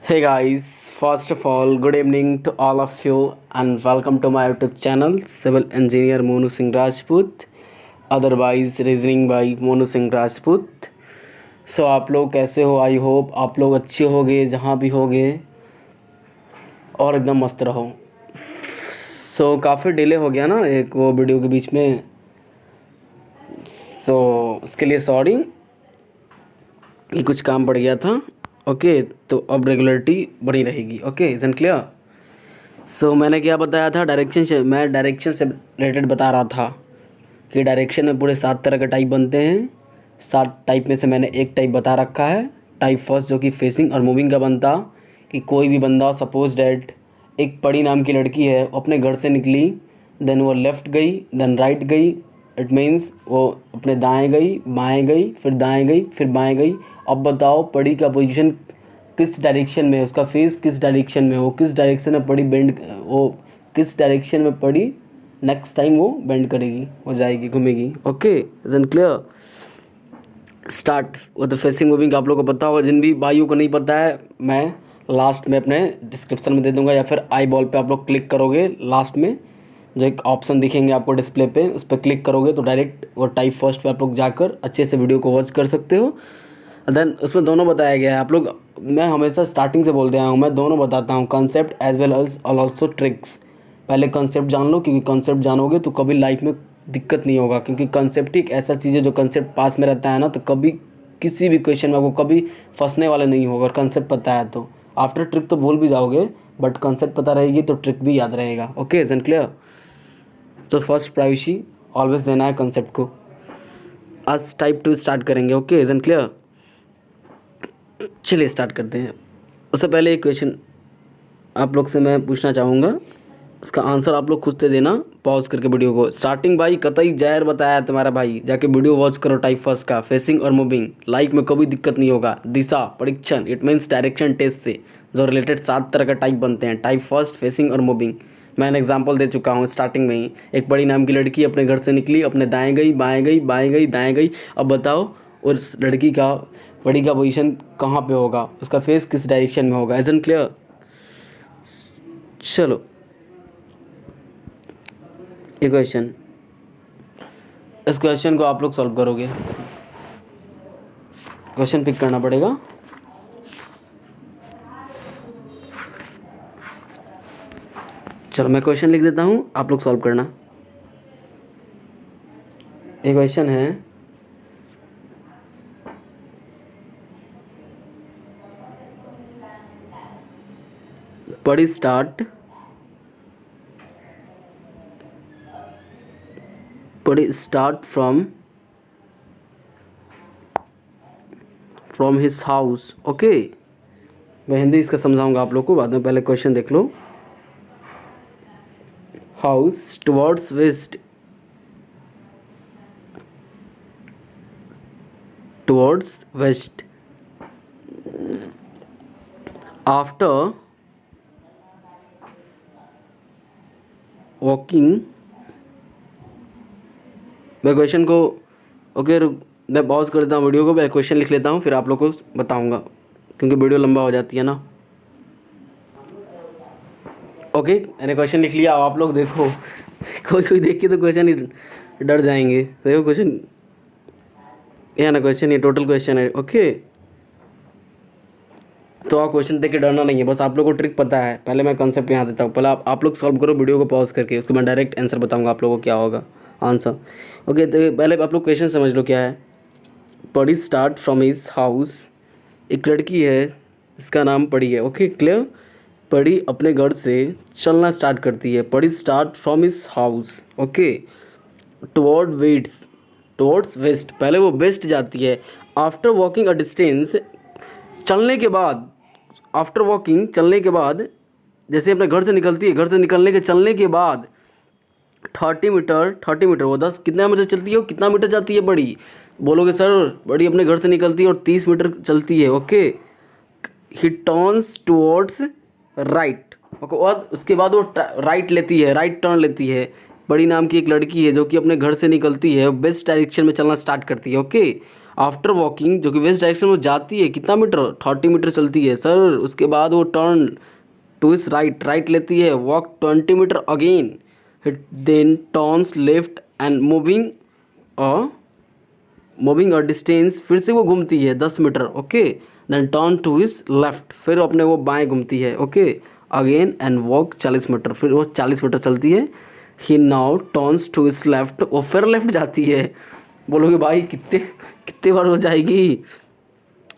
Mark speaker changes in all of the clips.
Speaker 1: Hey guys, first of all, good evening to all of you and welcome to my YouTube channel Civil Engineer Monu Singh Rajput, otherwise Reasoning by Monu Singh Rajput. सो आप लोग कैसे हो? I hope आप लोग अच्छे होगे जहाँ भी होगे और एकदम मस्त रहो। काफ़ी डिले हो गया ना एक वो वीडियो के बीच में, उसके लिए सॉरी कि कुछ काम पड़ गया था। ओके, तो अब रेगुलरिटी बनी रहेगी। Okay, is and clear. मैंने क्या बताया था, मैं डायरेक्शन से रिलेटेड बता रहा था कि डायरेक्शन में पूरे 7 तरह के टाइप बनते हैं। 7 टाइप में से मैंने एक टाइप बता रखा है, टाइप फर्स्ट, जो कि फेसिंग और मूविंग का बनता। कि कोई भी बंदा, सपोज डैट एक परी नाम की लड़की है, वो अपने घर से निकली, देन वो लेफ़्ट गई, देन राइट गई। इट मीन्स वो अपने दाएं गई, बाएं गई, फिर दाएं गई, फिर बाएं गई। अब बताओ पड़ी का पोजीशन किस डायरेक्शन में है, उसका फेस किस डायरेक्शन में हो, किस डायरेक्शन में पड़ी बेंड, वो किस डायरेक्शन में पड़ी नेक्स्ट टाइम वो बेंड करेगी, हो जाएगी, घूमेगी। Okay, is an clear. Start. वो तो फेसिंग मूविंग आप लोगों को पता होगा, जिन भी भाइयों को नहीं पता है मैं लास्ट में अपने डिस्क्रिप्शन में दे दूंगा, या फिर आई बॉल पे आप लोग क्लिक करोगे, लास्ट में जो एक ऑप्शन दिखेंगे आपको डिस्प्ले पे, उस पर क्लिक करोगे तो डायरेक्ट वो टाइप फर्स्ट पे आप लोग जाकर अच्छे से वीडियो को वॉच कर सकते हो। देन उसमें दोनों बताया गया है। आप लोग, मैं हमेशा स्टार्टिंग से बोलते आया हूँ, मैं दोनों बताता हूँ, concept as well as also tricks. पहले कॉन्सेप्ट जान लो, क्योंकि कॉन्सेप्ट जानोगे तो कभी लाइफ में दिक्कत नहीं होगा, क्योंकि कॉन्सेप्ट एक ऐसा चीज़ है जो कॉन्सेप्ट पास में रहता है ना, तो कभी किसी भी क्वेश्चन में आपको कभी फंसने वाले नहीं होगा। और कॉन्सेप्ट पता है तो आफ्टर ट्रिक तो भूल भी जाओगे, बट कॉन्सेप्ट पता रहेगी तो ट्रिक भी याद रहेगा। Okay, is and clear. तो फर्स्ट प्रायोरिटी ऑलवेज देना है कॉन्सेप्ट को। आज टाइप 2 स्टार्ट करेंगे। Okay, is and clear. चलिए स्टार्ट करते हैं। उससे पहले एक क्वेश्चन आप लोग से मैं पूछना चाहूँगा, उसका आंसर आप लोग खुद से देना, पॉज करके वीडियो को। स्टार्टिंग भाई कतई जहर बताया है तुम्हारा भाई, जाके वीडियो वॉच करो टाइप फर्स्ट का, फेसिंग और मूविंग। लाइफ में कभी दिक्कत नहीं होगा। दिशा परीक्षण, इट मीन्स डायरेक्शन टेस्ट से जो रिलेटेड 7 तरह का टाइप बनते हैं, टाइप फर्स्ट, फेसिंग और मूविंग। मैंने एग्जाम्पल दे चुका हूँ स्टार्टिंग में ही। एक बड़ी नाम की लड़की अपने घर से निकली, अपने दाएँ गई, बाएँ गई, बाएँ गई, दाएँ गई। अब बताओ उस लड़की का, बड़ी का पोजीशन कहाँ पे होगा, उसका फेस किस डायरेक्शन में होगा। Isn't clear. चलो ये क्वेश्चन, इस क्वेश्चन को आप लोग सॉल्व करोगे। क्वेश्चन पिक करना पड़ेगा। चलो मैं क्वेश्चन लिख देता हूँ, आप लोग सॉल्व करना। ये क्वेश्चन है, पड़ी start from his house. Okay, मैं हिंदी इसका समझाऊंगा आप लोग को बाद में, पहले क्वेश्चन देख लो। House towards west after walking. मैं क्वेश्चन को, ओके मैं पॉज कर देता हूँ वीडियो को, मैं क्वेश्चन लिख लेता हूँ, फिर आप लोग को बताऊँगा, क्योंकि वीडियो लंबा हो जाती है ना। ओके, मैंने क्वेश्चन लिख लिया। अब आप लोग देखो, कोई देख के तो क्वेश्चन ही डर जाएंगे। देखो क्वेश्चन, यह ना क्वेश्चन, ये टोटल क्वेश्चन है। ओके, तो आप क्वेश्चन देख के डरना नहीं है, बस आप लोग को ट्रिक पता है। पहले मैं कॉन्सेप्ट यहाँ देता हूँ, पहले आप लोग सॉल्व करो वीडियो को पॉज करके, उसके बाद डायरेक्ट आंसर बताऊँगा आप लोगों को क्या होगा आंसर। ओके, तो पहले आप लोग क्वेश्चन समझ लो क्या है। पड़ी स्टार्ट फ्रॉम हिज हाउस, एक लड़की है जिसका नाम पड़ी है। Okay clear. पड़ी अपने घर से चलना स्टार्ट करती है। पड़ी start from his house, okay, towards waste, पहले वो वेस्ट जाती है। आफ्टर वॉकिंग अ डिस्टेंस, चलने के बाद, आफ्टर वॉकिंग चलने के बाद, जैसे अपने घर से निकलती है, घर से निकलने के चलने के बाद 30 मीटर, वो 10 कितना मीटर चलती है, वो कितना मीटर जाती है बड़ी, बोलोगे सर बड़ी अपने घर से निकलती है और 30 मीटर चलती है। ओके, ही टर्न्स टुवर्ड्स राइट। ओके, और उसके बाद वो राइट लेती है, राइट टर्न लेती है। बड़ी नाम की एक लड़की है जो कि अपने घर से निकलती है, वेस्ट डायरेक्शन में चलना स्टार्ट करती है। ओके, आफ्टर वॉकिंग, जो कि वेस्ट डायरेक्शन में जाती है, कितना मीटर, 30 मीटर चलती है सर। उसके बाद वो turn to his right, right लेती है, walk 20 metre again, then turns left and moving a distance, फिर से वो घूमती है 10 metre, okay. Then turn to his left, फिर अपने वो बाएं घूमती है, okay, again and walk 40 metre, फिर वो 40 मीटर चलती है। He now turns to his left, वो फिर लेफ्ट जाती है। बोलोगे भाई कितने कितने बार हो जाएगी,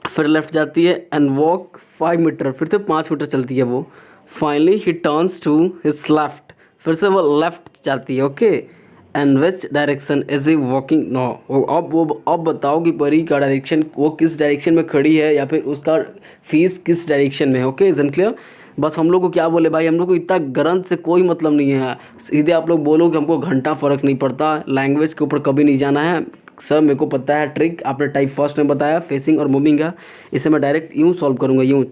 Speaker 1: फिर लेफ्ट जाती है एंड वॉक 5 मीटर, फिर से 5 मीटर चलती है वो। Finally he turns to his left, फिर से वो लेफ्ट जाती है, okay. And which direction is he walking no, अब बताओ कि परी का डायरेक्शन, वो किस डायरेक्शन में खड़ी है या फिर उसका फीस किस डायरेक्शन में, ओके। Is clear. बस हम लोग को क्या बोले भाई, हम लोग को इतना ग्रंथ से कोई मतलब नहीं है। सीधे आप लोग बोलो कि हमको घंटा फ़र्क नहीं पड़ता, लैंग्वेज के ऊपर कभी नहीं जाना है सर। मेरे को पता है ट्रिक, आपने टाइप फर्स्ट में बताया फेसिंग और मूविंग का, इसे मैं डायरेक्ट यूँ सॉल्व करूँगा, यूँ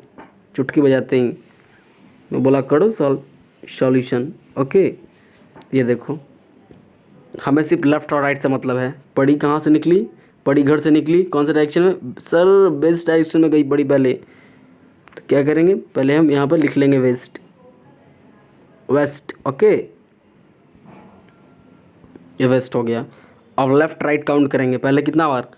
Speaker 1: चुटकी बजाते ही मैं बोला करो सॉल्यूशन, ओके। ये देखो, हमें सिर्फ लेफ्ट और राइट से मतलब है। पड़ी कहाँ से निकली, पड़ी घर से निकली, कौन से डायरेक्शन में सर, वेस्ट डायरेक्शन में गई पड़ी पहले। तो क्या करेंगे, पहले हम यहाँ पर लिख लेंगे वेस्ट, ओके, ये वेस्ट हो गया। अब लेफ्ट राइट काउंट करेंगे, पहले कितना बार,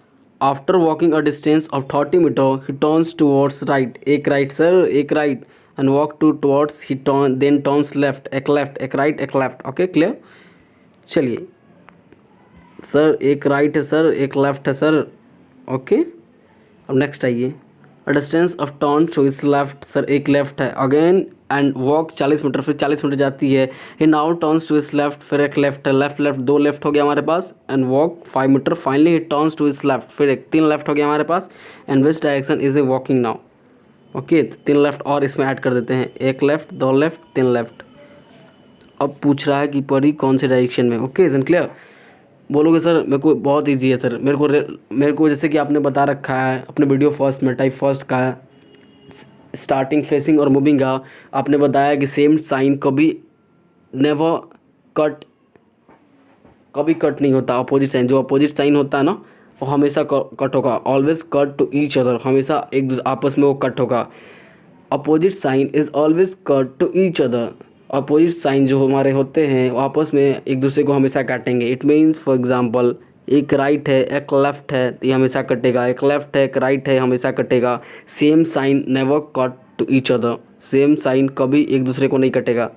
Speaker 1: after walking a distance of 30 metre he turns towards right, एक राइट सर, एक right, and walk towards he turn, then turns left, एक लेफ्ट, एक राइट, एक लेफ्ट, ओके क्लियर। चलिए सर, एक राइट है सर, एक लेफ्ट है सर, ओके। अब नेक्स्ट आइए, distance of turn to his left, sir एक लेफ्ट है, अगेन एंड वॉक 40 मीटर, फिर 40 मीटर जाती है। He now turns to his left, फिर एक लेफ्ट है, लेफ्ट लेफ्ट, 2 लेफ्ट हो गया हमारे पास, and walk 5 metre. Finally he turns to his left, फिर एक 3 लेफ्ट हो गया हमारे पास, and which direction is a walking now, okay. 3 left और इसमें ऐड कर देते हैं, एक लेफ्ट, 2 लेफ्ट, 3 लेफ्ट। अब पूछ रहा है कि परी कौन से डायरेक्शन में, ओके। Is clear. बोलोगे सर मेरे को बहुत इजी है सर, मेरे को जैसे कि आपने बता रखा है अपने वीडियो फर्स्ट में, टाइप फर्स्ट का स्टार्टिंग फेसिंग और मूविंग का, आपने बताया कि सेम साइन कभी नेवर कट, कभी कट नहीं होता। अपोजिट साइन, जो अपोजिट साइन होता है ना, वो हमेशा कट होगा, always cut to each other, हमेशा एक दूसरे आपस में वो कट होगा। Opposite sign is always cut to each other, opposite sign जो हमारे होते हैं वो आपस में एक दूसरे को हमेशा काटेंगे। इट मीन्स फॉर एग्जांपल, एक राइट है एक लेफ्ट है तो ये हमेशा कटेगा, एक लेफ्ट है एक राइट है हमेशा कटेगा। Same sign never cut to each other, same sign कभी एक दूसरे को नहीं कटेगा,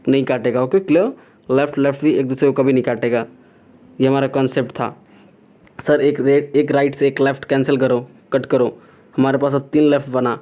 Speaker 1: नहीं काटेगा, ओके क्लियर। लेफ्ट लेफ्ट भी एक दूसरे को कभी नहीं काटेगा, ये हमारा कॉन्सेप्ट था। सर एक राइट से एक लेफ्ट कैंसिल करो, कट करो, हमारे पास अब 3 लेफ्ट बना।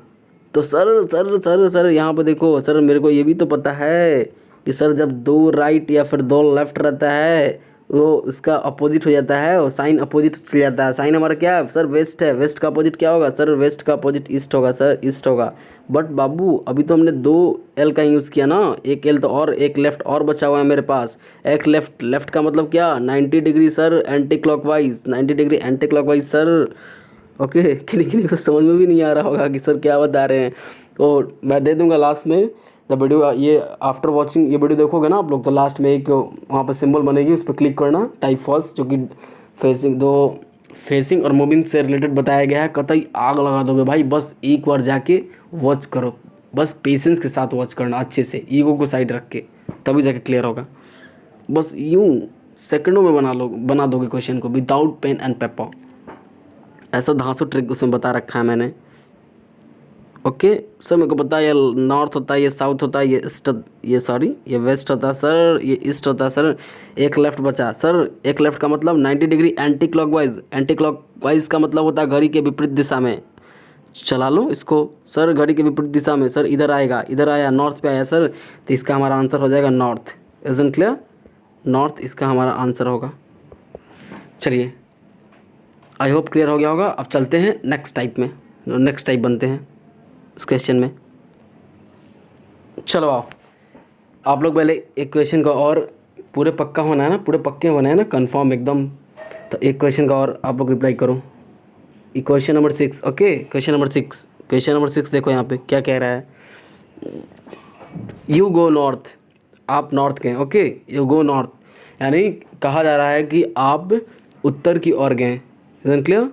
Speaker 1: तो सर यहाँ पे देखो सर, मेरे को ये भी तो पता है कि सर जब 2 राइट या फिर 2 लेफ्ट रहता है वो उसका अपोजिट हो जाता है, और साइन अपोजिट चल जाता है। साइन हमारा क्या है सर, वेस्ट है, वेस्ट का अपोजिट क्या होगा सर, वेस्ट का अपोजिट ईस्ट होगा सर, ईस्ट होगा। बट बाबू अभी तो हमने 2 एल का यूज़ किया ना, एक एल तो और एक लेफ्ट और बचा हुआ है मेरे पास। एक लेफ्ट, लेफ्ट का मतलब क्या, 90 degree sir anti clockwise, 90 degree anti clockwise sir, okay. किन्हीं को समझ में भी नहीं आ रहा होगा कि सर क्या बता रहे हैं, तो मैं दे दूंगा लास्ट में द वीडियो। ये आफ्टर वाचिंग ये वीडियो देखोगे ना आप लोग, तो लास्ट में एक वहाँ पर सिंबल बनेगी, उस पर क्लिक करना, टाइप फर्स्ट, जो कि फेसिंग और मूविंग से रिलेटेड बताया गया है। कतई आग लगा दोगे भाई, बस एक बार जाके वॉच करो, बस पेशेंस के साथ वॉच करना, अच्छे से ईगो को साइड रख के, तभी जाके क्लियर होगा। बस यूँ सेकंडों में बना दोगे क्वेश्चन को, विदाउट पेन एंड पेपर। ऐसा धांसू ट्रिक उसमें बता रखा है मैंने, ओके। सर मेरे को पता है ये नॉर्थ होता है, ये साउथ होता है, ये ईस्ट, ये वेस्ट होता है सर, ये ईस्ट होता है सर। एक लेफ्ट बचा सर, एक लेफ्ट का मतलब 90 degree anti clockwise, anti clockwise का मतलब होता है घड़ी के विपरीत दिशा में। चला लो इसको सर, घड़ी के विपरीत दिशा में सर, इधर आएगा, इधर आया, नॉर्थ पे आया सर, तो इसका हमारा आंसर हो जाएगा नॉर्थ। इज़न्ट क्लियर, नॉर्थ इसका हमारा आंसर होगा। चलिए आई होप क्लियर हो गया होगा। अब चलते हैं नेक्स्ट टाइप में, नेक्स्ट टाइप बनते हैं उस क्वेश्चन में। चलो आओ, आप लोग पहले एक क्वेश्चन का और पूरे पक्का होना है ना, पूरे पक्के होना है ना, कंफर्म एकदम। तो एक क्वेश्चन का और आप लोग रिप्लाई करो, question number 6, okay. Question number 6 देखो यहाँ पे क्या कह रहा है, यू गो नॉर्थ, आप नॉर्थ गए, ओके। यू गो नॉर्थ यानी कहा जा रहा है कि आप उत्तर की ओर गए, इज़न्ट क्लियर,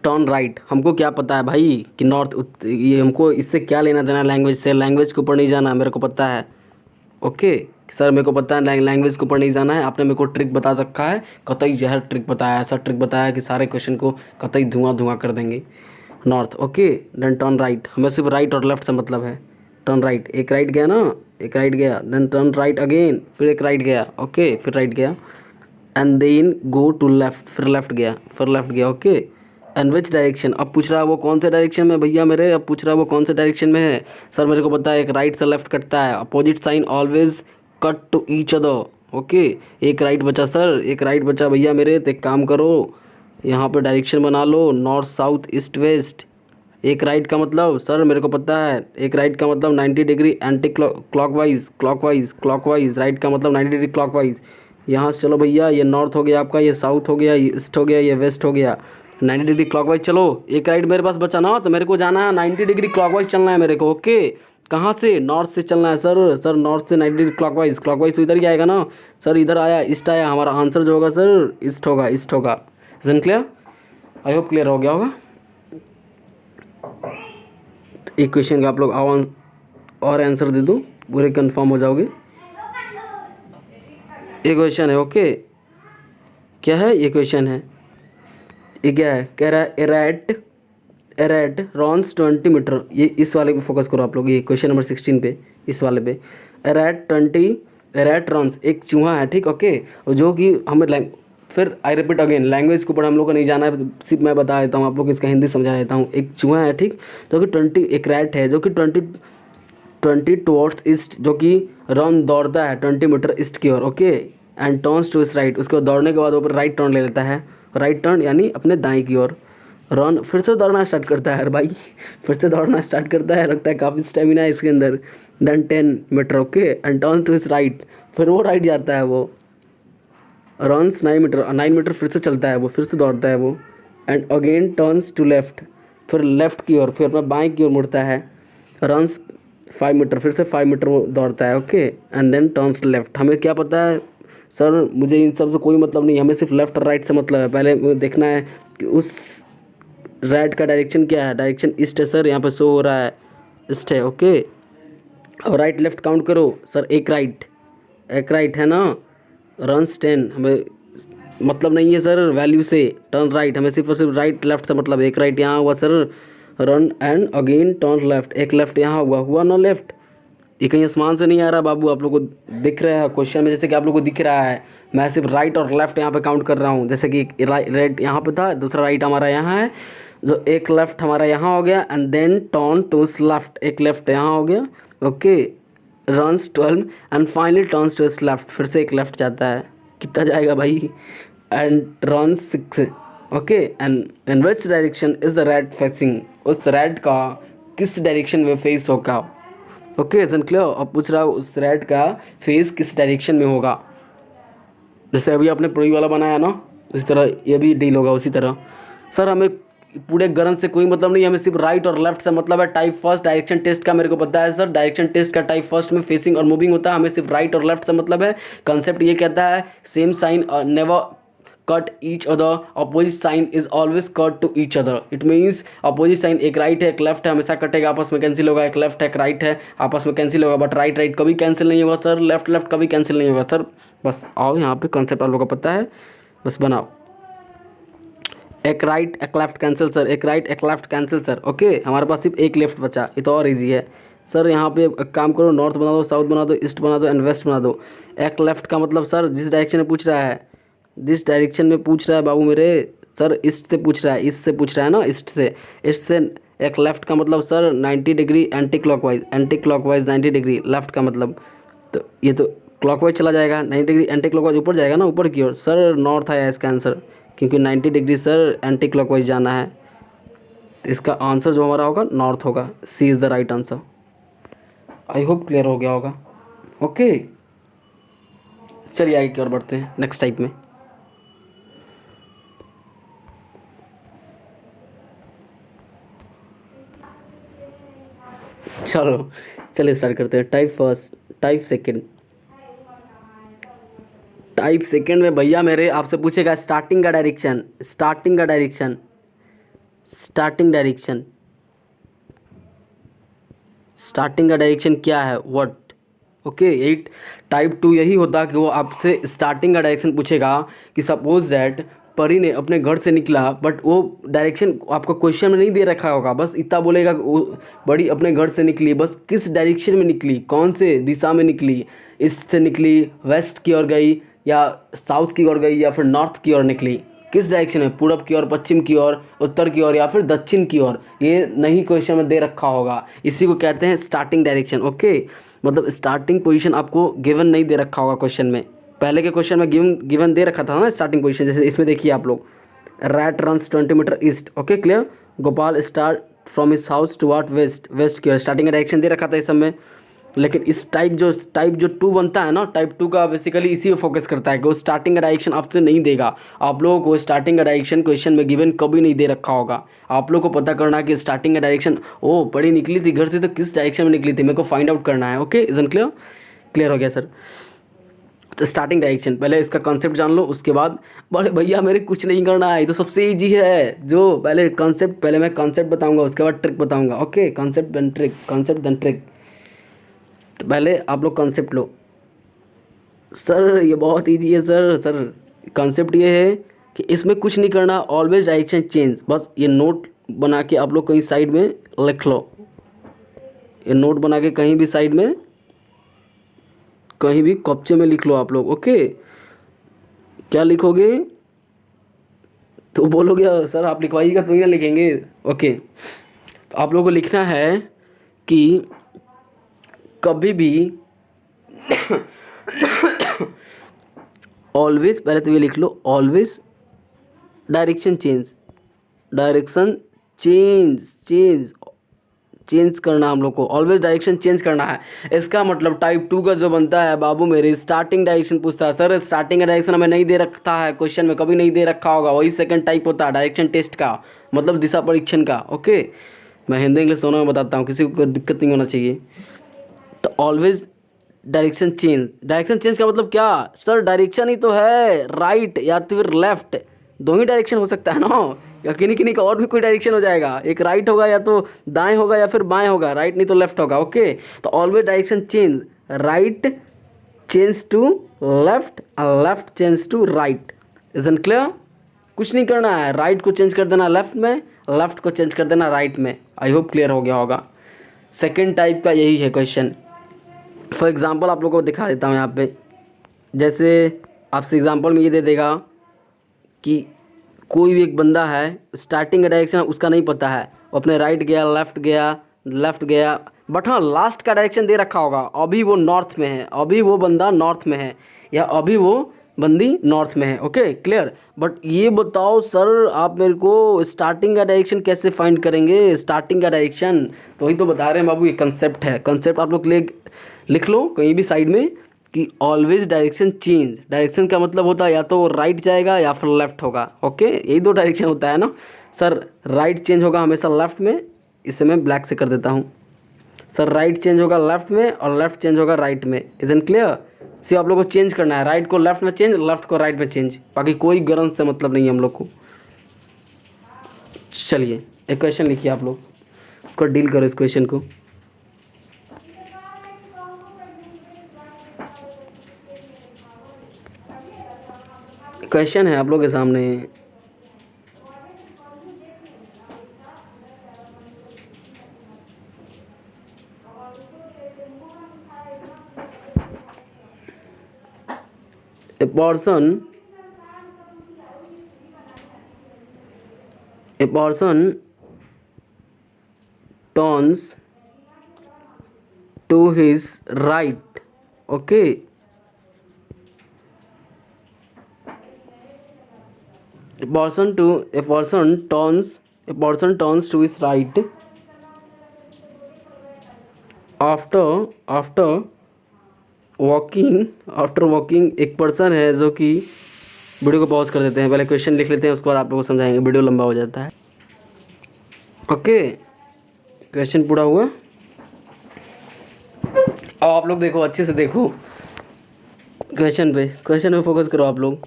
Speaker 1: टर्न राइट। हमको क्या पता है भाई कि नॉर्थ, ये हमको इससे क्या लेना देना लैंग्वेज से, लैंग्वेज के ऊपर नहीं जाना, मेरे को पता है। ओके सर, मेरे को पता है लैंग्वेज के ऊपर नहीं जाना है। आपने मेरे को ट्रिक बता रखा है, कतई जहर ट्रिक बताया, ऐसा ट्रिक बताया कि सारे क्वेश्चन को कतई धुआं धुआं कर देंगे। North, okay then turn right, हमें सिर्फ राइट और लेफ्ट से मतलब है। टर्न राइट, एक राइट गया ना, एक राइट गया, देन टर्न राइट अगेन, फिर एक राइट गया, ओके फिर राइट गया, and then go to left, फिर लेफ्ट गया, फिर लेफ्ट गया, ओके। एंड विच डायरेक्शन, अब पूछ रहा है वो कौन से डायरेक्शन में भैया मेरे, अब पूछ रहा है वो कौन से डायरेक्शन में है। सर मेरे को पता है, एक राइट से लेफ्ट कटता है, opposite sign always cut to each other. Okay एक राइट बचा सर, एक राइट बचा भैया मेरे, तो एक काम करो यहाँ पे डायरेक्शन बना लो, नॉर्थ साउथ ईस्ट वेस्ट। एक राइट का मतलब सर मेरे को पता है, एक राइट का मतलब 90 degree anti clockwise, clockwise clockwise, right का मतलब 90 डिग्री क्लॉकवाइज। यहाँ से चलो भैया, ये नॉर्थ हो गया आपका, ये साउथ हो गया, ये ईस्ट हो गया, ये वेस्ट हो गया, 90 डिग्री क्लॉकवाइज। चलो एक राइट मेरे पास बचा ना, तो मेरे को जाना है 90 डिग्री क्लॉकवाइज चलना है मेरे को। ओके कहाँ से, नॉर्थ से चलना है सर, सर नॉर्थ से 90 डिग्री क्लॉकवाइज, क्लॉकवाइज तो इधर ही आएगा ना सर, इधर आया ईस्ट आया, हमारा आंसर जो होगा सर ईस्ट होगा, ईस्ट होगा। Is clear? I hope clear हो गया होगा। एक क्वेश्चन का आप लोग और आंसर दे दो, पूरे कंफर्म हो जाओगे। एक क्वेश्चन है, ओके क्या है ये क्वेश्चन है, ये क्या है, कह रहा है एरेट रॉन्स 20 मीटर, ये इस वाले पे फोकस करो आप लोग, ये क्वेश्चन नंबर 16 पे, इस वाले पे। एरेट रॉन्स एक चूहा है, ठीक ओके, जो कि हमें फिर आई रिपीट अगेन, लैंग्वेज के ऊपर हम लोग को नहीं जाना है, सिर्फ मैं बता देता हूँ आप लोग, इसका हिंदी समझा देता हूँ। एक चूहा है ठीक, जो कि 20, एक रैट है जो कि 20 टुवर्ड्स ईस्ट, जो कि रन दौड़ता है 20 मीटर ईस्ट की ओर, okay and turns to his right, उसके बाद दौड़ने के बाद ऊपर राइट टर्न ले लेता है, राइट टर्न यानी अपने दाएं की ओर। रन फिर से दौड़ना स्टार्ट करता है भाई, फिर से दौड़ना स्टार्ट करता है, लगता है काफ़ी स्टेमिना है इसके अंदर। Then 10 metre okay and turn to his right, फिर वो राइट जाता है, वो रन्स 9 मीटर फिर से चलता है वो, फिर से दौड़ता है वो, and again turns to left, फिर लेफ्ट की ओर, फिर अपना बाएं की ओर मुड़ता है, रन्स 5 मीटर, फिर से 5 मीटर वो दौड़ता है, okay and then turns left. हमें क्या पता है सर, मुझे इन सब से कोई मतलब नहीं, हमें सिर्फ लेफ्ट और राइट से मतलब है। पहले देखना है कि उस राइट का डायरेक्शन क्या है, डायरेक्शन ईस्ट है सर, यहाँ पे शो हो रहा है ईस्ट है, ओके। अब राइट लेफ्ट काउंट करो सर, एक राइट है ना, रन्स 10, हमें मतलब नहीं है सर वैल्यू से, टर्न राइट, हमें सिर्फ और सिर्फ राइट लेफ्ट से मतलब। एक राइट यहाँ हुआ sir, run and again turn left, एक लेफ्ट यहाँ हुआ ना लेफ्ट, ये कहीं आसमान से नहीं आ रहा बाबू, आप लोग को दिख रहा है क्वेश्चन में, जैसे कि आप लोग को दिख रहा है। मैं सिर्फ राइट और लेफ्ट यहाँ पे काउंट कर रहा हूँ, जैसे कि राइट यहाँ पे था, दूसरा राइट हमारा यहाँ है, जो एक लेफ्ट हमारा यहाँ हो गया, and then turn to left, एक लेफ्ट यहाँ हो गया, okay runs 12 and finally turns to left, फिर से एक लेफ्ट जाता है, कितना जाएगा भाई, and runs 6, okay and in which direction is the rat facing, उस रैट का किस डायरेक्शन में फेस होगा, ओके इज़ क्लियर। अब पूछ रहा है उस रैट का फेस किस डायरेक्शन में होगा, जैसे अभी आपने प्रोई वाला बनाया ना, उसी तरह ये भी डील होगा उसी तरह। सर हमें पूरे गरन से कोई मतलब नहीं, हमें सिर्फ राइट और लेफ्ट से मतलब है। टाइप फर्स्ट डायरेक्शन टेस्ट का मेरे को पता है सर, डायरेक्शन टेस्ट का टाइप फर्स्ट में फेसिंग और मूविंग होता है, हमें सिर्फ राइट और लेफ्ट से मतलब है। कंसेप्ट ये कहता है same sign never cut each other, opposite sign is always cut to each other. It means opposite sign एक राइट है एक लेफ्ट है, हमेशा कटेगा, आपस में कैंसिल होगा, एक लेफ्ट है एक राइट है, आपस में कैंसिल होगा, बट राइट राइट कभी कैंसिल नहीं होगा सर, लेफ्ट लेफ्ट कभी कैंसिल नहीं होगा सर। बस आओ यहाँ पे कंसेप्ट आप लोगों को पता है, बस बनाओ। एक राइट एक लेफ्ट कैंसिल सर, एक राइट एक लेफ्ट कैंसिल सर, ओके हमारे पास सिर्फ एक लेफ्ट बचा, ये तो और इजी है सर। यहाँ पे एक काम करो, नॉर्थ बना दो, साउथ बना दो, ईस्ट बना दो एंड वेस्ट बना दो। एक लेफ्ट का मतलब सर जिस डायरेक्शन में पूछ रहा है, जिस डायरेक्शन में पूछ रहा है बाबू मेरे, सर ईस्ट से पूछ रहा है, ईस्ट से पूछ रहा है ना, ईस्ट से एक लेफ्ट का मतलब sir 90 degree anti clockwise 90 degree left का मतलब, तो ये तो क्लॉकवाइज चला जाएगा, 90 डिग्री एंटी क्लॉकवाइज ऊपर जाएगा ना, ऊपर की ओर सर, नॉर्थ आया इसका आंसर, क्योंकि 90 डिग्री सर एंटी क्लॉकवाइज जाना है, तो इसका आंसर जो हमारा होगा नॉर्थ होगा, C is the right answer. I hope clear हो गया होगा, ओके चलिए आगे की ओर बढ़ते हैं नेक्स्ट टाइप में। चलिए स्टार्ट करते हैं। Type first, type second. Type second में भैया मेरे आपसे पूछेगा स्टार्टिंग का डायरेक्शन, स्टार्टिंग का डायरेक्शन, स्टार्टिंग डायरेक्शन, स्टार्टिंग का डायरेक्शन क्या है, व्हाट। ओके, यही टाइप 2 यही होता कि वो आपसे स्टार्टिंग का डायरेक्शन पूछेगा कि सपोज दैट परी ने अपने घर से निकला, बट वो डायरेक्शन आपको क्वेश्चन में नहीं दे रखा होगा, बस इतना बोलेगा कि वो बड़ी अपने घर से निकली, बस किस डायरेक्शन में निकली, कौन से दिशा में निकली, ईस्ट से निकली, वेस्ट की ओर गई, या साउथ की ओर गई, या फिर नॉर्थ की ओर निकली, किस डायरेक्शन में, पूरब की ओर, पश्चिम की ओर, उत्तर की ओर, या फिर दक्षिण की ओर, ये नहीं क्वेश्चन में दे रखा होगा। इसी को कहते हैं स्टार्टिंग डायरेक्शन। ओके, मतलब स्टार्टिंग पोजीशन आपको गिवन नहीं दे रखा होगा क्वेश्चन में। पहले के क्वेश्चन में गिवन दे रखा था ना स्टार्टिंग पोजीशन, जैसे इसमें देखिए आप लोग, rat runs 20 metre east. Okay clear, Gopal start from his house toward west, west की ओर, स्टार्टिंग का डायरेक्शन दे रखा था इस समय। लेकिन इस टाइप जो 2 बनता है ना, टाइप 2 का बेसिकली इसी पे फोकस करता है कि वो स्टार्टिंग का डायरेक्शन आपसे नहीं देगा। आप लोगों को स्टार्टिंग का डायरेक्शन क्वेश्चन में गिवन कभी नहीं दे रखा होगा। आप लोगों को पता करना है कि स्टार्टिंग का डायरेक्शन, ओ बड़ी निकली थी घर से तो किस डायरेक्शन में निकली थी, मेरे को फाइंड आउट करना है। ओके, इजन क्लियर, क्लियर हो गया सर। तो स्टार्टिंग डायरेक्शन, पहले इसका कॉन्सेप्ट जान लो, उसके बाद बड़े भैया मेरे कुछ नहीं करना है, ये तो सबसे ईजी है। जो पहले कॉन्सेप्ट, पहले मैं कॉन्सेप्ट बताऊंगा, उसके बाद ट्रिक बताऊंगा। Okay, concept then trick, concept then trick. तो पहले आप लोग कॉन्सेप्ट लो। सर ये बहुत ईजी है सर कॉन्सेप्ट ये है कि इसमें कुछ नहीं करना, ऑलवेज डायरेक्शन चेंज। बस ये नोट बना के आप लोग कहीं साइड में लिख लो, ये नोट बना के कहीं भी साइड में, कहीं भी कॉपचे में लिख लो आप लोग। ओके, क्या लिखोगे तो बोलोगे सर आप लिखवाइएगा तो ही ना लिखेंगे। ओके, तो आप लोगों को लिखना है कि कभी भी ऑलवेज, पहले तो ये लिख लो, always direction change, direction change करना, हम लोग को ऑलवेज डायरेक्शन चेंज करना है। इसका मतलब टाइप 2 का जो बनता है बाबू मेरे, स्टार्टिंग डायरेक्शन पूछता है। सर स्टार्टिंग का डायरेक्शन हमें नहीं दे रखा है क्वेश्चन में, कभी नहीं दे रखा होगा, वही सेकंड टाइप होता है डायरेक्शन टेस्ट का, मतलब दिशा परीक्षण का। ओके, मैं हिंदी इंग्लिश दोनों में बताता हूँ, किसी को दिक्कत नहीं होना चाहिए। तो ऑलवेज डायरेक्शन चेंज का मतलब क्या सर, डायरेक्शन ही तो है, राइट या तो फिर लेफ्ट, दो ही डायरेक्शन हो सकता है ना, या किन्हीं का और भी कोई डायरेक्शन हो जाएगा, एक राइट होगा या तो दाएं होगा या फिर बाएं होगा, राइट नहीं तो लेफ्ट होगा। ओके, तो always direction change, right change to left, left change to right. इजन क्लियर, कुछ नहीं करना है, राइट को चेंज कर देना लेफ्ट में, लेफ्ट को चेंज कर देना राइट में। आई होप क्लियर हो गया होगा। सेकेंड टाइप का यही है क्वेश्चन। फॉर एग्ज़ाम्पल आप लोगों को दिखा देता हूँ यहाँ पे, जैसे आपसे एग्ज़ाम्पल में ये दे देगा कि कोई भी एक बंदा है, स्टार्टिंग का डायरेक्शन उसका नहीं पता है, वो अपने राइट गया, लेफ़्ट गया, बट हाँ लास्ट का डायरेक्शन दे रखा होगा, अभी वो नॉर्थ में है, अभी वो बंदा नॉर्थ में है, या अभी वो बंदी नॉर्थ में है। ओके क्लियर, बट ये बताओ सर आप मेरे को स्टार्टिंग का डायरेक्शन कैसे फाइंड करेंगे, स्टार्टिंग का डायरेक्शन, तो वही तो बता रहे हैं बाबू, ये कंसेप्ट है। कंसेप्ट आप लोग लिख लो कहीं भी साइड में कि ऑलवेज डायरेक्शन चेंज, डायरेक्शन का मतलब होता है या तो राइट जाएगा या फिर लेफ्ट होगा। ओके, यही 2 डायरेक्शन होता है ना सर, राइट चेंज होगा हमेशा लेफ्ट में, इसे मैं ब्लैक से कर देता हूँ। सर राइट चेंज होगा लेफ्ट में और लेफ्ट चेंज होगा राइट में। इजन क्लियर, सिर्फ आप लोग को चेंज करना है, राइट को लेफ्ट में चेंज, लेफ्ट को राइट में चेंज, बाकी कोई गरज से मतलब नहीं है हम लोग को। चलिए एक क्वेश्चन लिखिए आप लोग, उसको डील करो इस क्वेश्चन को। क्वेश्चन है आप लोग के सामने, a person turns to his right. Okay, a person turns to his right after walking एक पर्सन है जो कि, वीडियो को पॉज कर देते हैं, पहले क्वेश्चन लिख लेते हैं, उसके बाद आप लोगों को समझाएंगे, वीडियो लंबा हो जाता है। ओके, क्वेश्चन पूरा हुआ। अब आप लोग देखो, अच्छे से देखो क्वेश्चन पे फोकस करो आप लोग।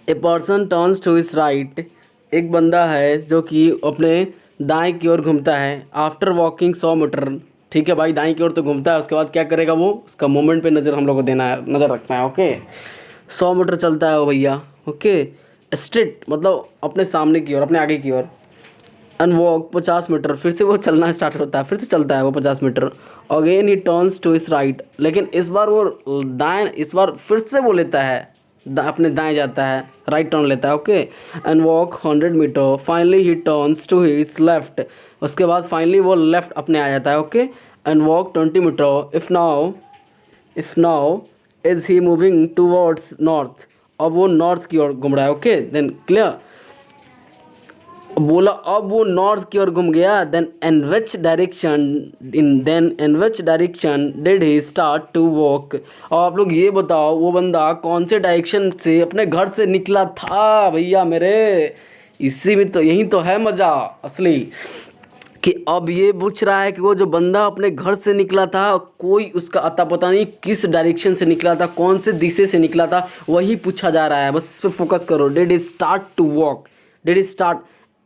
Speaker 1: A person turns to his right एक बंदा है जो कि अपने दाएं की ओर घूमता है आफ्टर वॉकिंग 100 मीटर। ठीक है भाई, दाएं की ओर तो घूमता है, उसके बाद क्या करेगा वो, उसका मूवमेंट पे नज़र हम लोग को देना है, नज़र रखना है। ओके, 100 मीटर चलता है वो भैया। ओके, स्ट्रेट मतलब अपने सामने की ओर, अपने आगे की ओर। अनवॉक 50 मीटर, फिर से वो चलना स्टार्ट होता है, फिर से चलता है वो 50 metre. Again he turns to his right, लेकिन इस बार वो दाएं, इस बार फिर से वो लेता है अपने दाएं जाता है, राइट टर्न लेता है। Okay, and walk 100 metre, finally he turns to his left, उसके बाद फाइनली वो लेफ्ट अपने आ जाता है। Okay, and walk 20 metre, if now is he moving towards north, अब वो नॉर्थ की ओर घूम रहा है। ओके, देन क्लियर, बोला अब वो नॉर्थ की ओर घूम गया। Then in which direction did he start to walk, और आप लोग ये बताओ वो बंदा कौन से डायरेक्शन से अपने घर से निकला था भैया मेरे। इसी में तो, यही तो है मज़ा असली, कि अब ये पूछ रहा है कि वो जो बंदा अपने घर से निकला था, कोई उसका अता पता नहीं किस डायरेक्शन से निकला था, कौन से दिशे से निकला था, वही पूछा जा रहा है। बस इस पर फोकस करो। Did he start to walk, did he start,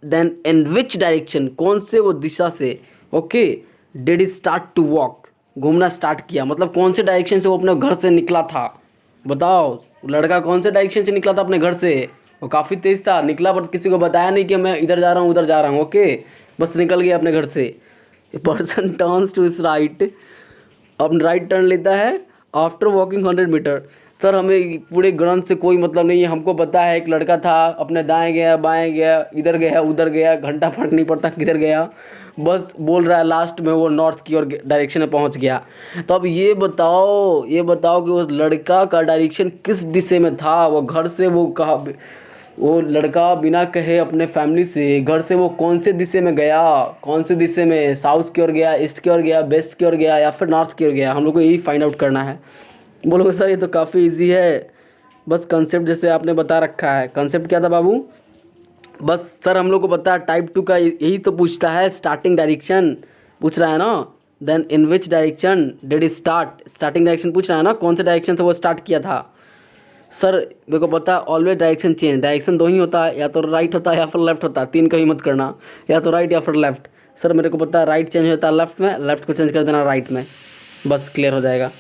Speaker 1: then in which direction, कौन से वो दिशा से। Okay, did he start to walk, घूमना स्टार्ट किया, मतलब कौन से डायरेक्शन से वो अपने घर से निकला था। बताओ लड़का कौन से डायरेक्शन से निकला था अपने घर से। वो काफ़ी तेज़ था, निकला पर किसी को बताया नहीं कि मैं इधर जा रहा हूँ उधर जा रहा हूँ। ओके, बस निकल गया अपने घर से। Person turns to his right, अब राइट टर्न लेता है आफ्टर वॉकिंग 100 मीटर। सर हमें पूरे ग्रंथ से कोई मतलब नहीं है, हमको पता है एक लड़का था, अपने दाएं गया बाएं गया इधर गया उधर गया, घंटा फर्क नहीं पड़ता किधर गया, बस बोल रहा है लास्ट में वो नॉर्थ की ओर डायरेक्शन में पहुंच गया। तो अब ये बताओ कि वो लड़का का डायरेक्शन किस दिशा में था। वो घर से वो कहा, वो लड़का बिना कहे अपने फैमिली से घर से वो कौन से दिशा में गया, कौन से दिशा में, साउथ की ओर गया, ईस्ट की ओर गया, वेस्ट की ओर गया, या फिर नॉर्थ की ओर गया, हम लोग को यही फाइंड आउट करना है। बोलोगे सर ये तो काफ़ी इजी है, बस कंसेप्ट जैसे आपने बता रखा है। कंसेप्ट क्या था बाबू? बस सर हम लोग को पता है टाइप 2 का यही तो पूछता है, स्टार्टिंग डायरेक्शन पूछ रहा है ना। Then in which direction did he start, starting direction पूछ रहा है ना, कौन से डायरेक्शन से वो स्टार्ट किया था। सर मेरे को पता है ऑलवेज डायरेक्शन चेंज, डायरेक्शन दो ही होता है, या तो राइट होता है या फिर लेफ्ट होता है, तीन कहीं मत करना, या तो राइट या फिर लेफ्ट। सर मेरे को पता है राइट चेंज होता है लेफ्ट में, लेफ्ट को चेंज कर देना राइट में, बस क्लियर हो जाएगा।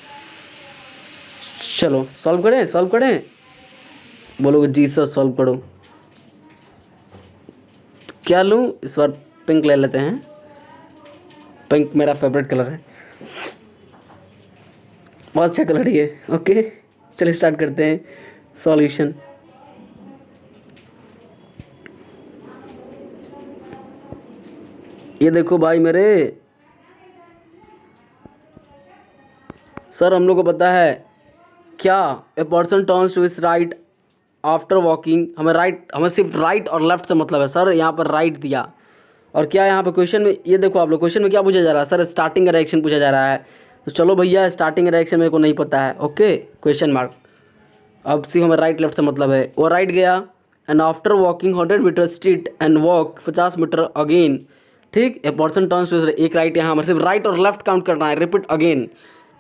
Speaker 1: चलो सॉल्व करें। बोलोगे जी सर सॉल्व करो। क्या लूँ इस बार? पिंक ले लेते हैं, पिंक मेरा फेवरेट कलर है, बहुत अच्छा कलर ये। ओके चलिए स्टार्ट करते हैं सॉल्यूशन। ये देखो भाई मेरे, सर हम लोग को पता है क्या, a person turns to his right after walking, हमें सिर्फ राइट और लेफ्ट से मतलब है। सर यहाँ पर राइट दिया, और क्या यहाँ पर क्वेश्चन में, ये देखो आप लोग क्वेश्चन में क्या पूछा जा रहा है, सर स्टार्टिंग का डायरेक्शन पूछा जा रहा है। तो चलो भैया स्टार्टिंग का डायरेक्शन मेरे को नहीं पता है। ओके क्वेश्चन मार्क, अब सिर्फ हमें राइट लेफ्ट से मतलब है। वो राइट गया, and after walking 100 metre street and walk 50 metre again. ठीक, ए पर्सन टर्न्स टू, एक राइट, यहाँ हमें सिर्फ राइट और लेफ्ट काउंट करना है। रिपीट अगेन,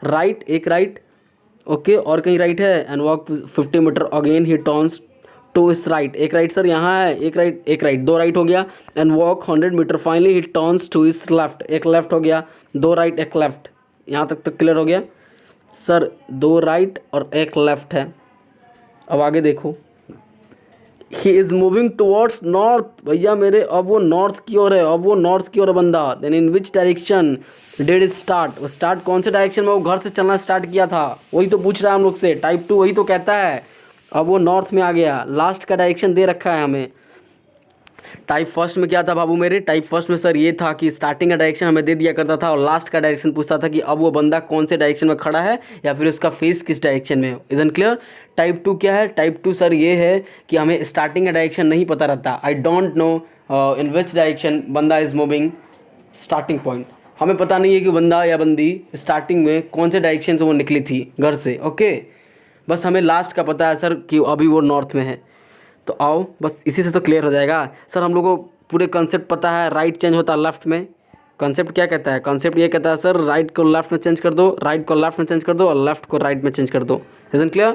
Speaker 1: राइट एक राइट, ओके और कहीं राइट है, and walk 50 metre again he turns to his right, एक राइट सर यहाँ है, एक राइट दो राइट हो गया, and walk 100 metre finally he turns to his left, एक लेफ्ट हो गया, दो राइट एक लेफ्ट, यहाँ तक तो क्लियर हो गया। सर दो राइट और एक लेफ्ट है, अब आगे देखो। He is moving towards north, भैया मेरे अब वो नॉर्थ की ओर है, अब वो नॉर्थ की ओर है बंदा। Then in which direction did it start, वो स्टार्ट कौन से डायरेक्शन में वो घर से चलना स्टार्ट किया था, वही तो पूछ रहा है हम लोग से। टाइप 2 वही तो कहता है, अब वो नॉर्थ में आ गया, लास्ट का डायरेक्शन दे रखा है हमें। टाइप फर्स्ट में क्या था बाबू मेरे, टाइप फर्स्ट में सर ये था कि स्टार्टिंग का डायरेक्शन हमें दे दिया करता था, और लास्ट का डायरेक्शन पूछता था कि अब वो बंदा कौन से डायरेक्शन में खड़ा है, या फिर उसका फेस किस डायरेक्शन में है। Isn't clear? टाइप 2 क्या है? टाइप 2 सर ये है कि हमें स्टार्टिंग का डायरेक्शन नहीं पता रहता। I don't know in which direction बंदा इज़ मूविंग, स्टार्टिंग पॉइंट हमें पता नहीं है कि बंदा या बंदी स्टार्टिंग में कौन से डायरेक्शन से वो निकली थी घर से। ओके बस हमें लास्ट का पता है सर कि अभी वो नॉर्थ में है। तो आओ बस इसी से तो क्लियर हो जाएगा। सर हम लोग को पूरे कंसेप्ट पता है, राइट चेंज होता है लेफ्ट में। कंसेप्ट क्या कहता है? कंसेप्ट ये कहता है सर राइट को लेफ्ट में चेंज कर दो, राइट को लेफ्ट में चेंज कर दो, और लेफ्ट को राइट में चेंज कर दो। Isn't clear?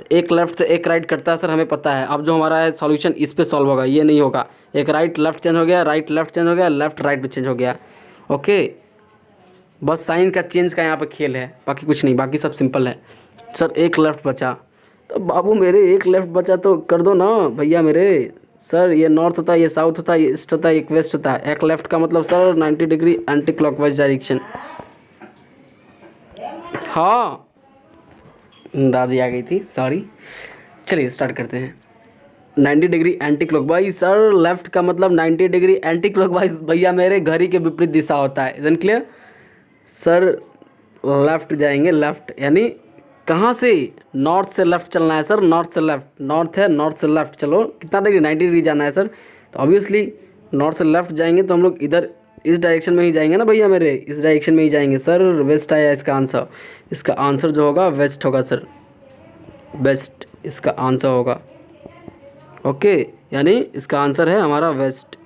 Speaker 1: तो एक लेफ्ट से एक राइट करता है सर, हमें पता है। अब जो हमारा है सॉल्यूशन इस पे सॉल्व होगा, ये नहीं होगा। एक राइट लेफ्ट चेंज हो गया, राइट लेफ्ट चेंज हो गया, लेफ्ट राइट में चेंज हो गया। ओके, बस साइन का चेंज का यहाँ पे खेल है, बाकी कुछ नहीं, बाकी सब सिंपल है। सर एक लेफ्ट बचा, तो बाबू मेरे एक लेफ्ट बचा तो कर दो ना भैया मेरे। सर ये नॉर्थ होता है, ये साउथ होता है, ये ईस्ट होता है, एक वेस्ट होता है। एक लेफ्ट का मतलब sir 90 degree anti clockwise direction. हाँ दादी आ गई थी, सॉरी। चलिए स्टार्ट करते हैं। 90 degree anti clockwise sir, left का मतलब 90 डिग्री एंटी क्लॉकवाइज भैया मेरे, घड़ी के विपरीत दिशा होता है। इजन क्लियर सर? लेफ्ट जाएंगे, लेफ्ट यानी कहाँ से? नॉर्थ से लेफ्ट चलना है सर, नॉर्थ से लेफ्ट, नॉर्थ है नॉर्थ से लेफ्ट। चलो कितना डिग्री? 90 डिग्री जाना है सर, तो ऑब्वियसली नॉर्थ से लेफ्ट जाएंगे तो हम लोग इधर इस डायरेक्शन में ही जाएंगे ना भैया मेरे, इस डायरेक्शन में ही जाएंगे सर। वेस्ट आया इसका आंसर, इसका आंसर जो होगा वेस्ट होगा सर, वेस्ट इसका आंसर होगा। ओके, यानी इसका आंसर है हमारा वेस्ट।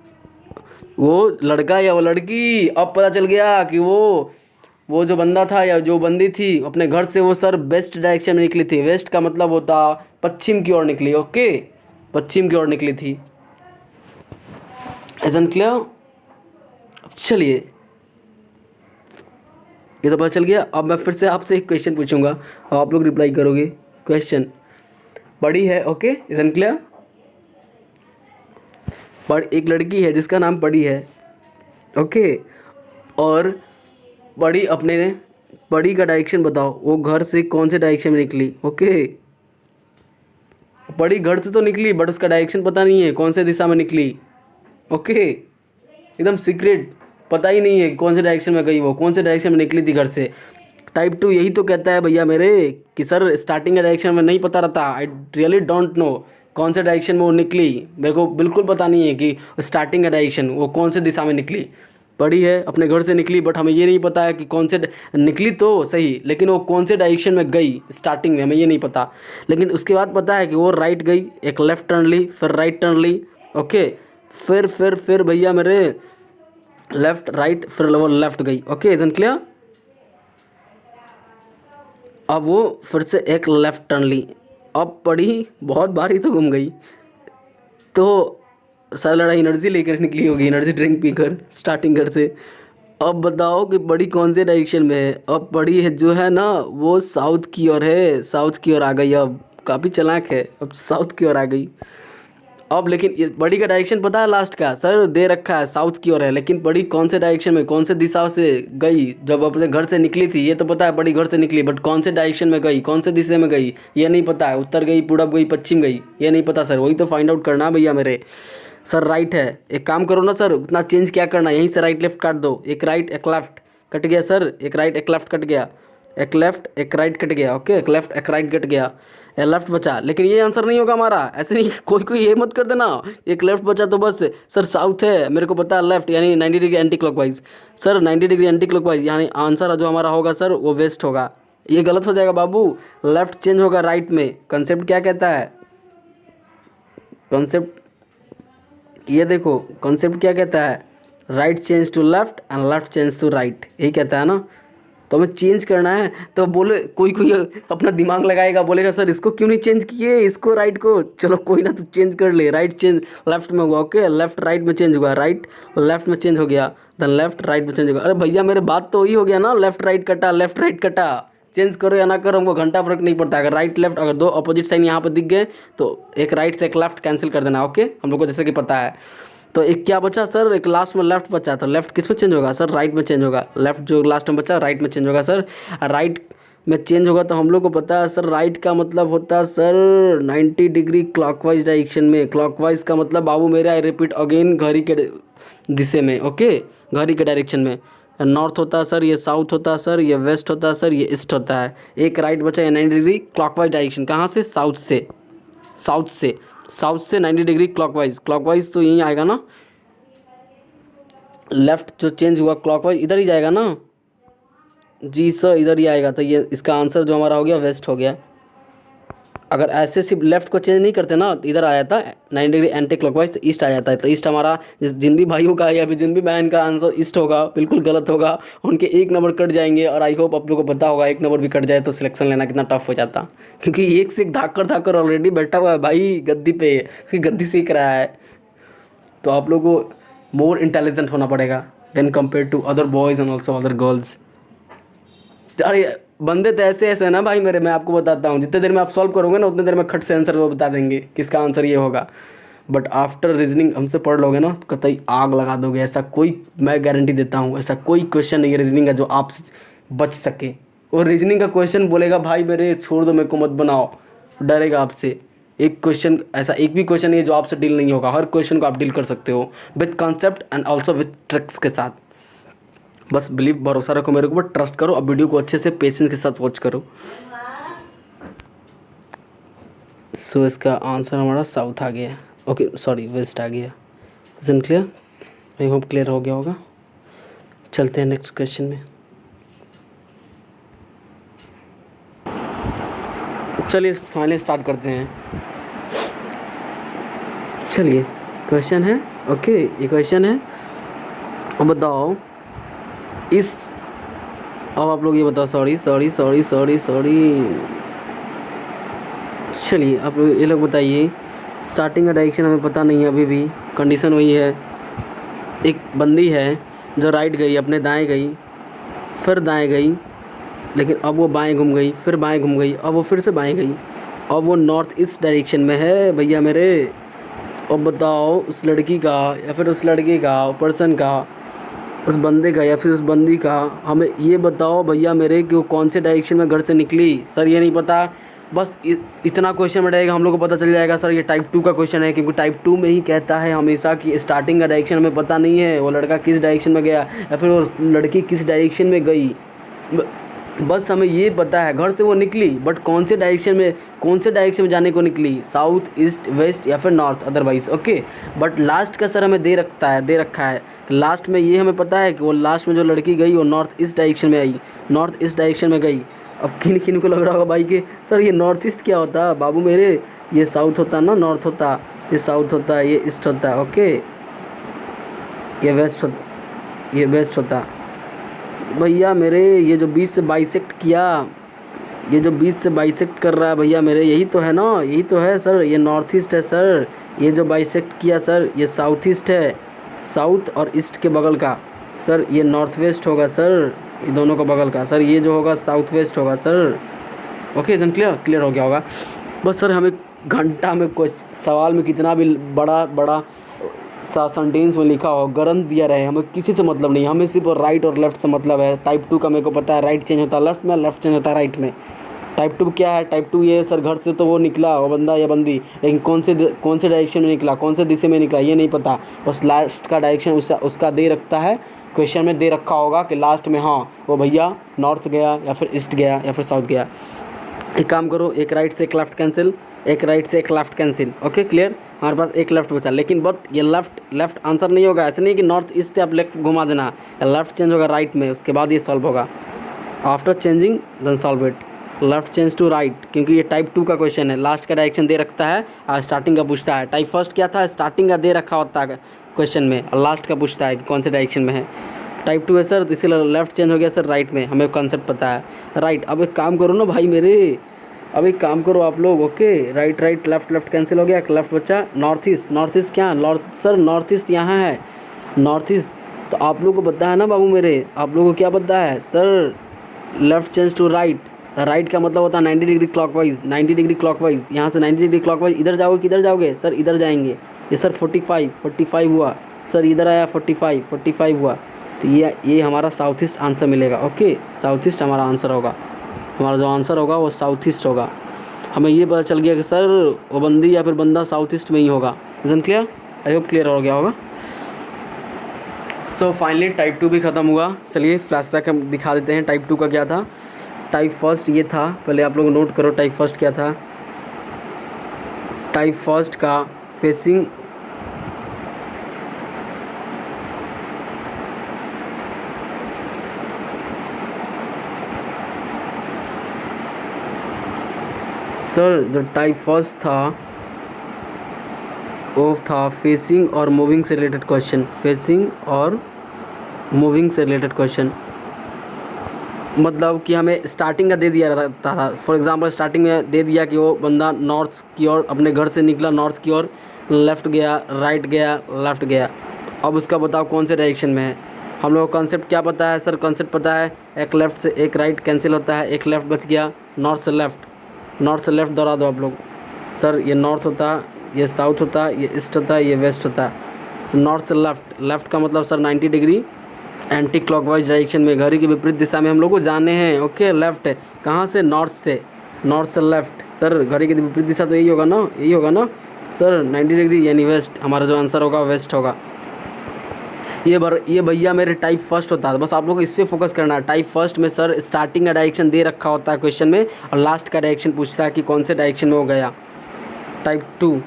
Speaker 1: वो लड़का या वो लड़की, अब पता चल गया कि वो जो बंदा था या जो बंदी थी अपने घर से वो सर वेस्ट डायरेक्शन में निकली थी। वेस्ट का मतलब होता पश्चिम की ओर निकली। ओके, पश्चिम की ओर निकली थी। Isn't clear? चलिए ये तो पता चल गया। अब मैं फिर से आपसे एक क्वेश्चन पूछूंगा, आप लोग रिप्लाई करोगे। क्वेश्चन पढ़ी है, ओके? Isn't clear? पर एक लड़की है जिसका नाम पढ़ी है, ओके, और पढ़ी का डायरेक्शन बताओ, वो घर से कौन से डायरेक्शन में निकली। ओके, पढ़ी घर से तो निकली बट उसका डायरेक्शन पता नहीं है कौन से दिशा में निकली। ओके, एकदम सीक्रेट, पता ही नहीं है कौन से डायरेक्शन में गई, वो कौन से डायरेक्शन में निकली थी घर से। टाइप 2 यही तो कहता है भैया मेरे कि सर स्टार्टिंग का डायरेक्शन में नहीं पता रहता। आई रियली डोंट नो कौन से डायरेक्शन में वो निकली, मेरे को बिल्कुल पता नहीं है कि स्टार्टिंग का डायरेक्शन वो कौन से दिशा में निकली। पढ़ी है, अपने घर से निकली, बट हमें ये नहीं पता है कि कौन से निकली तो सही, लेकिन वो कौन से डायरेक्शन में गई स्टार्टिंग में हमें ये नहीं पता। लेकिन उसके बाद पता है कि वो राइट गई, एक लेफ्ट टर्न ली, फिर राइट टर्न ली। ओके, फिर भैया मेरे लेफ्ट राइट, फिर वो लेफ्ट गई। Okay, isn't clear? अब वो फिर से एक लेफ्ट टर्न ली, अब पढ़ी बहुत बार ही तो घूम गई, तो सर लड़ा एनर्जी लेकर निकली होगी, एनर्जी ड्रिंक पीकर स्टार्टिंग घर से। अब बताओ कि बड़ी कौन से डायरेक्शन में है। अब बड़ी है जो है ना वो साउथ की ओर है, साउथ की ओर आ गई। अब काफ़ी चालाक है, अब साउथ की ओर आ गई। अब लेकिन ये बड़ी का डायरेक्शन पता है लास्ट का सर, दे रखा है साउथ की ओर है, लेकिन बड़ी कौन से डायरेक्शन में कौन से दिशा से गई जब अपने घर से निकली थी ये तो पता है, बड़ी घर से निकली, बट कौन से डायरेक्शन में गई, कौन से दिशा में गई ये नहीं पता है। उत्तर गई, पूरब गई, पश्चिम गई, ये नहीं पता सर, वही तो फाइंड आउट करना भैया मेरे। सर राइट है, एक काम करो ना सर, उतना चेंज क्या करना, यहीं से राइट लेफ्ट काट दो। एक राइट एक लेफ्ट कट गया सर, एक राइट एक लेफ्ट कट गया, एक लेफ्ट एक राइट कट गया। ओके, एक लेफ्ट एक राइट कट गया, एक लेफ्ट बचा। लेकिन ये आंसर नहीं होगा हमारा, ऐसे नहीं, कोई ये मत कर देना एक लेफ्ट बचा तो बस। सर साउथ है, मेरे को पता है लेफ्ट यानी 90 degree anti clockwise. Sir 90 degree anti clockwise यानी आंसर जो हमारा होगा सर वो वेस्ट होगा। ये गलत हो जाएगा बाबू, लेफ्ट चेंज होगा राइट में। कंसेप्ट क्या कहता है, कॉन्सेप्ट ये देखो, कॉन्सेप्ट क्या कहता है, right change to left and left change to right, यही कहता है ना। तो हमें चेंज करना है, तो बोले कोई अपना दिमाग लगाएगा, बोलेगा सर इसको क्यों नहीं चेंज किए, इसको राइट को, चलो कोई ना तो चेंज कर ले। राइट चेंज लेफ्ट में हुआ, ओके, लेफ्ट राइट में चेंज हुआ, राइट लेफ्ट में चेंज हो गया, देन लेफ्ट राइट में चेंज हो गया। अरे भैया मेरे बात तो वही हो गया ना, लेफ्ट राइट कटा, लेफ्ट राइट कटा, चेंज करो या ना करो हमको घंटा फर्क नहीं पड़ता। अगर राइट लेफ्ट अगर दो अपोजिट साइन यहाँ पर दिख गए तो एक राइट से एक लेफ्ट कैंसिल कर देना। ओके, हम लोग को जैसे कि पता है। तो एक क्या बचा सर, एक लास्ट में लेफ्ट बचा, तो लेफ्ट किस में चेंज होगा सर, राइट में चेंज होगा। लेफ्ट जो लास्ट में बचा राइट में चेंज होगा सर, राइट में चेंज होगा तो हम लोग को पता है सर राइट का मतलब होता है सर 90 डिग्री क्लॉकवाइज डायरेक्शन में। क्लॉकवाइज का मतलब बाबू मेरे, आई रिपीट अगेन, घड़ी के दिशे में। ओके, घड़ी के डायरेक्शन में। नॉर्थ होता है सर, ये साउथ होता है सर, ये वेस्ट होता है सर, ये ईस्ट होता है। एक राइट बचा है 90 डिग्री क्लॉकवाइज डायरेक्शन, कहाँ से, साउथ से, साउथ से 90 डिग्री क्लॉकवाइज, क्लॉकवाइज तो यहीं आएगा ना, लेफ्ट जो चेंज हुआ क्लॉकवाइज इधर ही जाएगा ना जी सर, इधर ही आएगा। तो ये इसका आंसर जो हमारा हो गया वेस्ट हो गया। अगर ऐसे सिर्फ लेफ्ट को चेंज नहीं करते ना, इधर आ जाता 90 डिग्री एंटी क्लॉकवाइज, तो ईस्ट आ जाता है। तो ईस्ट हमारा जिन भी भाइयों का या फिर जिन भी बहन का आंसर ईस्ट होगा, बिल्कुल गलत होगा, उनके एक नंबर कट जाएंगे। और आई होप आप लोगों को पता होगा, एक नंबर भी कट जाए तो सिलेक्शन लेना कितना टफ हो जाता, क्योंकि एक से एक धाकर ऑलरेडी बैठा हुआ है भाई गद्दी पे, फिर गद्दी सीख रहा है। तो आप लोगों को मोर इंटेलिजेंट होना पड़ेगा then compare to other boys and also other girls. अरे बंदे तो ऐसे ऐसे है ना भाई मेरे, मैं आपको बताता हूँ, जितने देर में आप सॉल्व करोगे ना उतने देर में खट से आंसर वो बता देंगे किसका आंसर ये होगा। बट आफ्टर रीजनिंग हमसे पढ़ लोगे ना तो कतई आग लगा दोगे। ऐसा कोई, मैं गारंटी देता हूँ, ऐसा कोई क्वेश्चन नहीं है रीजनिंग का जो आपसे बच सके। और रीजनिंग का क्वेश्चन बोलेगा भाई मेरे छोड़ दो, मेरे को मत बनाओ, डरेगा आपसे। एक क्वेश्चन ऐसा, एक भी क्वेश्चन है जो आपसे डील नहीं होगा। हर क्वेश्चन को आप डील कर सकते हो with concept and also with tricks के साथ। बस बिलीव, भरोसा रखो मेरे ऊपर, ट्रस्ट करो। अब वीडियो को अच्छे से पेशेंस के साथ वॉच करो। सो इसका आंसर हमारा साउथ आ गया, ओके सॉरी वेस्ट आ गया। Is clear? I hope clear हो गया होगा। चलते हैं नेक्स्ट क्वेश्चन में। चलिए फाइनली स्टार्ट करते हैं। चलिए क्वेश्चन है, ओके ये क्वेश्चन है। अब बताओ इस, अब आप लोग ये बताओ, सॉरी चलिए आप लोग ये लोग बताइए। स्टार्टिंग का डायरेक्शन हमें पता नहीं है अभी भी, कंडीशन वही है। एक बंदी है जो राइट गई, अपने दाएं गई, फिर दाएं गई, लेकिन अब वो बाएं घूम गई, फिर बाएं घूम गई, अब वो फिर से बाएं गई। अब वो नॉर्थ ईस्ट डायरेक्शन में है भैया मेरे। अब बताओ उस लड़की का या फिर उस लड़के का, पर्सन का, उस बंदे का या फिर उस बंदी का, हमें ये बताओ भैया मेरे कि वो कौन से डायरेक्शन में घर से निकली। सर ये नहीं पता, बस इतना क्वेश्चन में रहेगा, हम लोग को पता चल जाएगा सर ये टाइप 2 का क्वेश्चन है, क्योंकि टाइप 2 में ही कहता है हमेशा कि स्टार्टिंग का डायरेक्शन हमें पता नहीं है, वो लड़का किस डायरेक्शन में गया या फिर वो लड़की किस डायरेक्शन में गई। बस हमें ये पता है घर से वो निकली, बट कौन से डायरेक्शन में जाने को निकली, साउथ, ईस्ट, वेस्ट या फिर north otherwise, okay. But last का सर हमें दे रखा है लास्ट में। ये हमें पता है कि वो लास्ट में जो लड़की गई वो नॉर्थ ईस्ट डायरेक्शन में आई, नॉर्थ ईस्ट डायरेक्शन में गई। अब किन को लग रहा होगा भाई कि सर ये नॉर्थ ईस्ट क्या होता बाबू मेरे, ये साउथ होता ना, नॉर्थ होता, ये साउथ होता, ये ईस्ट होता, ओके, ये वेस्ट होता भैया मेरे। ये जो बीच से बाइसेक्ट किया, ये जो बीच से बाइसेक्ट कर रहा है भैया मेरे, यही तो है ना, यही तो है सर, ये नॉर्थ ईस्ट है सर। ये जो बाइसेक्ट किया सर ये साउथ ईस्ट है, साउथ और ईस्ट के बगल का सर ये नॉर्थ वेस्ट होगा सर, ये दोनों का बगल का सर, ये जो होगा साउथ वेस्ट होगा सर, ओके एकदम क्लियर हो गया होगा। बस सर हमें घंटा में कुछ सवाल में कितना भी बड़ा सा सेंटेंस में लिखा हो, गरंत दिया रहे, हमें किसी से मतलब नहीं, हमें सिर्फ राइट और लेफ्ट से मतलब है। टाइप 2 का मेरे को पता है, राइट चेंज होता है लेफ्ट में, लेफ्ट चेंज होता है राइट में। टाइप 2 क्या है, टाइप 2 ये सर घर से तो वो निकला वो बंदा या बंदी, लेकिन कौन से डायरेक्शन में निकला, कौन से दिशा में निकला ये नहीं पता। बस लास्ट का डायरेक्शन उसका दे रखता है, क्वेश्चन में दे रखा होगा कि लास्ट में हाँ वो भैया नॉर्थ गया या फिर ईस्ट गया या फिर साउथ गया। एक काम करो, एक राइट से एक लेफ्ट कैंसिल, एक राइट से एक लेफ्ट कैंसिल, ओके क्लियर। हमारे पास एक लेफ्ट बचा, लेकिन बट ये लेफ्ट आंसर नहीं होगा। ऐसे नहीं कि नॉर्थ ईस्ट से आप लेफ्ट घुमा देना, लेफ्ट चेंज होगा राइट में, उसके बाद ये सॉल्व होगा। After changing then solve it, left change to right, क्योंकि ये टाइप 2 का क्वेश्चन है, लास्ट का डायरेक्शन दे रखता है और स्टार्टिंग का पूछता है। टाइप फर्स्ट क्या था, स्टार्टिंग का दे रखा होता है क्वेश्चन में और लास्ट का पूछता है कि कौन से डायरेक्शन में है। टाइप 2 है सर, तो इसीलिए लेफ्ट चेंज हो गया सर राइट में, हमें कॉन्सेप्ट पता है राइट। अब एक काम करो ना भाई मेरे, अब एक काम करो आप लोग, ओके राइट लेफ्ट कैंसिल हो गया, एक लेफ्ट बचा। नॉर्थ ईस्ट क्या, नॉर्थ ईस्ट यहाँ है, नॉर्थ ईस्ट। तो आप लोग को पता है ना बाबू मेरे, आप लोगों को क्या पता है sir, left change to right, right का मतलब होता है 90 डिग्री क्लॉकवाइज, 90 डिग्री क्लॉकवाइज, यहाँ से 90 डिग्री क्लॉकवाइज। इधर जाओगे किधर जाओगे सर, इधर जाएंगे। ये सर 45 हुआ सर, इधर आया 45 हुआ, तो ये हमारा साउथ ईस्ट आंसर मिलेगा, ओके साउथ ईस्ट हमारा आंसर होगा। हमारा जो आंसर होगा वो साउथ ईस्ट होगा। हमें ये पता चल गया कि सर वो बंदी या फिर बंदा साउथ ईस्ट में ही होगा। Isn't clear? I hope clear हो गया होगा। सो फाइनली टाइप 2 भी ख़त्म हुआ। चलिए फ्लैशबैक हम दिखा देते हैं टाइप 2 का क्या था। टाइप फर्स्ट ये था, पहले आप लोग नोट करो टाइप फर्स्ट क्या था। टाइप फर्स्ट का फेसिंग सर जो टाइप फर्स्ट था वो था फेसिंग और मूविंग से रिलेटेड क्वेश्चन, फेसिंग और मूविंग से रिलेटेड क्वेश्चन। मतलब कि हमें स्टार्टिंग का दे दिया रहता था। फॉर एग्जांपल स्टार्टिंग में दे दिया कि वो बंदा नॉर्थ की ओर अपने घर से निकला, नॉर्थ की ओर, लेफ़्ट गया, राइट गया, लेफ़्ट गया। अब उसका बताओ कौन से डायरेक्शन में है। हम लोग को कॉन्सेप्ट क्या पता है सर? कॉन्सेप्ट पता है, एक लेफ़्ट से एक राइट कैंसिल होता है, एक लेफ़्ट बच गया, नॉर्थ से लेफ़्ट, नॉर्थ से लेफ़्ट दोहरा दो आप लोग। सर ये नॉर्थ होता, ये साउथ होता, ये ईस्ट होता, ये वेस्ट होता। तो नॉर्थ से लेफ़्ट, लेफ़्ट का मतलब sir 90 degree anti clockwise direction में, घड़ी की विपरीत दिशा में हम लोग को जाने हैं। ओके, लेफ़्ट है कहाँ से? नॉर्थ से, नॉर्थ से लेफ़्ट। सर घड़ी की विपरीत दिशा तो यही होगा ना, यही होगा ना सर, 90 डिग्री यानी वेस्ट। हमारा जो आंसर होगा वेस्ट होगा। ये भैया मेरे टाइप फर्स्ट होता है, बस आप लोग को इस पर फोकस करना है। टाइप फर्स्ट में सर स्टार्टिंग का डायरेक्शन दे रखा होता है क्वेश्चन में, और लास्ट का डायरेक्शन पूछता है कि कौन से डायरेक्शन में वो गया। Type two,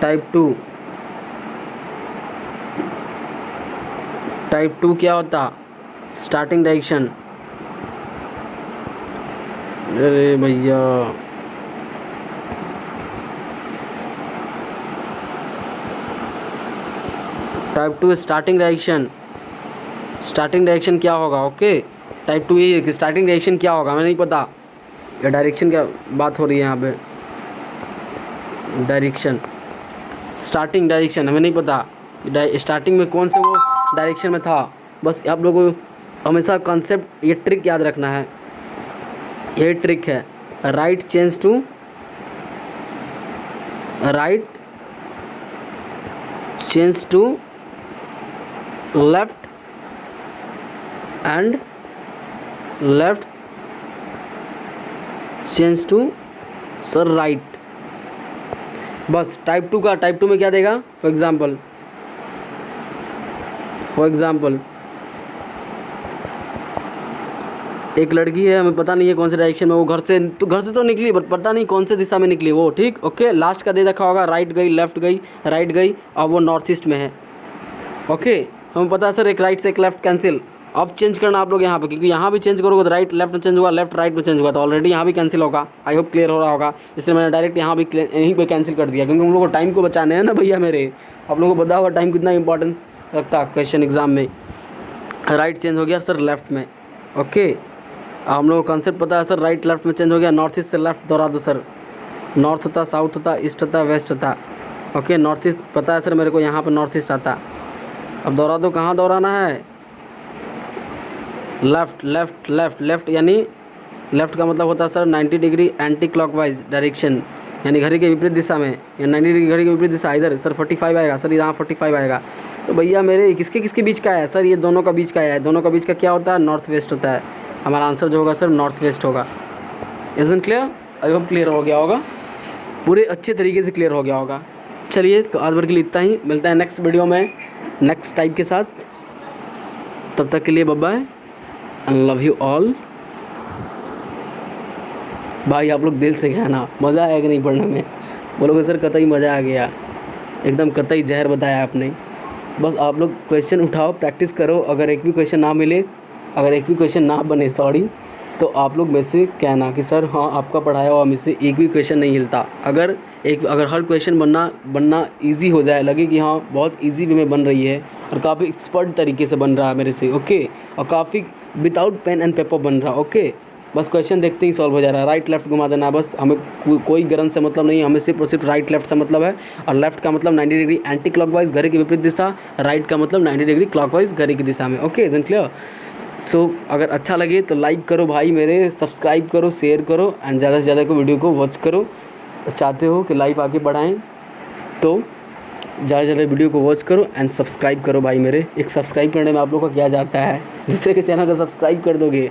Speaker 1: type two, type two क्या होता? Starting direction. अरे भैया type two starting direction, starting direction क्या होगा? ओके, टाइप टू ये है कि स्टार्टिंग डायरेक्शन क्या होगा हमें नहीं पता। ये डायरेक्शन क्या बात हो रही है यहाँ पे? डायरेक्शन, स्टार्टिंग डायरेक्शन हमें नहीं पता, स्टार्टिंग में कौन से वो डायरेक्शन में था। बस आप लोगों को हमेशा कॉन्सेप्ट, ये ट्रिक याद रखना है, ये ट्रिक है। Right change to, right change to left and left change to sir right. बस टाइप टू का, टाइप टू में क्या देगा? फॉर एग्जांपल एक लड़की है, हमें पता नहीं है कौन से डायरेक्शन में वो घर से तो निकली, बट पता नहीं कौन से दिशा में निकली वो। ठीक, ओके, लास्ट का दे रखा होगा, राइट गई, लेफ्ट गई, राइट गई, और वो नॉर्थ ईस्ट में है। ओके, हमें पता है सर एक राइट से एक लेफ्ट कैंसिल। अब चेंज करना आप लोग यहाँ पे, क्योंकि यहाँ भी चेंज करोगे तो राइट लेफ्ट में चेंज होगा, लेफ्ट राइट में चेंज होगा, तो ऑलरेडी यहाँ भी कैंसिल होगा। आई होप क्लियर हो रहा होगा, इसलिए मैंने डायरेक्ट यहाँ भी यहीं पे कैंसिल कर दिया, क्योंकि हम लोग को टाइम को बचाने हैं ना भैया मेरे। आप लोगों को पता होगा टाइम कितना इंपॉर्टेंस रखता है क्वेश्चन एग्जाम में। राइट चेंज हो गया सर लेफ्ट में। ओके, हम लोग को कॉन्सेप्ट पता है सर, राइट लेफ्ट में चेंज हो गया। नॉर्थ ईस्ट से लेफ्ट दोहरा दो सर, नॉर्थ होता, साउथ होता, ईस्ट होता, वेस्ट होता। ओके, नॉर्थ ईस्ट पता है सर मेरे को, यहाँ पर नॉर्थ ईस्ट आता। अब दोहरा दो, कहाँ दोहराना है? लेफ़्ट, लेफ़्ट, लेफ़्ट, लेफ़्ट यानी लेफ़्ट का मतलब होता है sir 90 degree anti clockwise direction, यानी घड़ी के विपरीत दिशा में, या 90 डिग्री घड़ी के विपरीत दिशा। इधर सर 45 आएगा सर, यहाँ 45 आएगा। तो भैया मेरे किसके किसके बीच का है सर? ये दोनों का बीच का है। दोनों का बीच का क्या होता है? नॉर्थ वेस्ट होता है। हमारा आंसर जो होगा सर नॉर्थ वेस्ट होगा। Isn't clear? I hope clear हो गया होगा, पूरे अच्छे तरीके से क्लियर हो गया होगा। चलिए, तो आज भर के लिए इतना ही, मिलता है नेक्स्ट वीडियो में नेक्स्ट टाइप के साथ। तब तक के लिए bye bye and love you all. भाई आप लोग दिल से कहना मज़ा आया कि नहीं पढ़ने में? बोलोगे सर कतई मज़ा आ गया, एकदम कतई जहर बताया आपने। बस आप लोग क्वेश्चन उठाओ, प्रैक्टिस करो। अगर एक भी क्वेश्चन ना मिले, अगर एक भी क्वेश्चन ना बने, सॉरी, तो आप लोग में से कहना कि सर हाँ आपका पढ़ाया हुआ में से एक भी क्वेश्चन नहीं हिलता। अगर हर क्वेश्चन बनना इजी हो जाए, लगे कि हाँ बहुत इजी वे में बन रही है और काफ़ी एक्सपर्ट तरीके से बन रहा है मेरे से, ओके, और काफ़ी विदाउट पेन एंड पेपर बन रहा, ओके, बस क्वेश्चन देखते ही सॉल्व हो जा रहा है। राइट लेफ्ट घुमा देना बस, हमें कोई गरन से मतलब नहीं, हमें सिर्फ और सिर्फ राइट लेफ्ट से मतलब है। और लेफ्ट का मतलब 90 डिग्री एंटी क्लॉकवाइज घड़ी की विपरीत दिशा, राइट का मतलब 90 डिग्री क्लॉकवाइज घड़ी की दिशा में। Okay, is it clear? So अगर अच्छा लगे तो लाइक करो भाई मेरे, सब्सक्राइब करो, शेयर करो एंड ज़्यादा से ज़्यादा को वीडियो को वॉच करो। चाहते हो कि लाइव आगे बढ़ाएं तो ज़्यादा से ज़्यादा वीडियो को वॉच करो एंड सब्सक्राइब करो भाई मेरे। एक सब्सक्राइब करने में आप लोग का क्या जाता है, दूसरे के चैनल को सब्सक्राइब कर दोगे,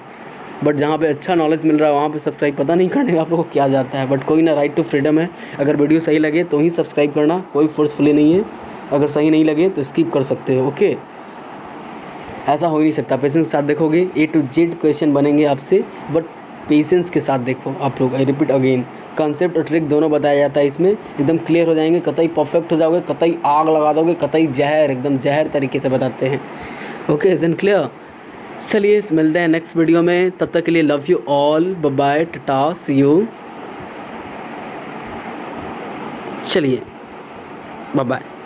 Speaker 1: बट जहाँ पे अच्छा नॉलेज मिल रहा है वहाँ पे सब्सक्राइब पता नहीं करने में आप लोग को क्या जाता है। बट कोई ना, राइट टू फ्रीडम है। अगर वीडियो सही लगे तो ही सब्सक्राइब करना, कोई फोर्सफुली नहीं है। अगर सही नहीं लगे तो स्किप कर सकते हो। ओके, ऐसा हो ही नहीं सकता। पेशेंस के साथ देखोगे A to Z क्वेश्चन बनेंगे आपसे, बट पेशेंस के साथ देखो आप लोग। आई रिपीट अगेन, कॉन्सेप्ट और ट्रिक दोनों बताया जाता है इसमें, एकदम क्लियर हो जाएंगे, कतई परफेक्ट हो जाओगे, कतई आग लगा दोगे, कतई जहर, एकदम जहर तरीके से बताते हैं। Okay, is it clear? चलिए मिलते हैं नेक्स्ट वीडियो में, तब तक के लिए love you all, bye bye, tata, see you. चलिए बाय बाय।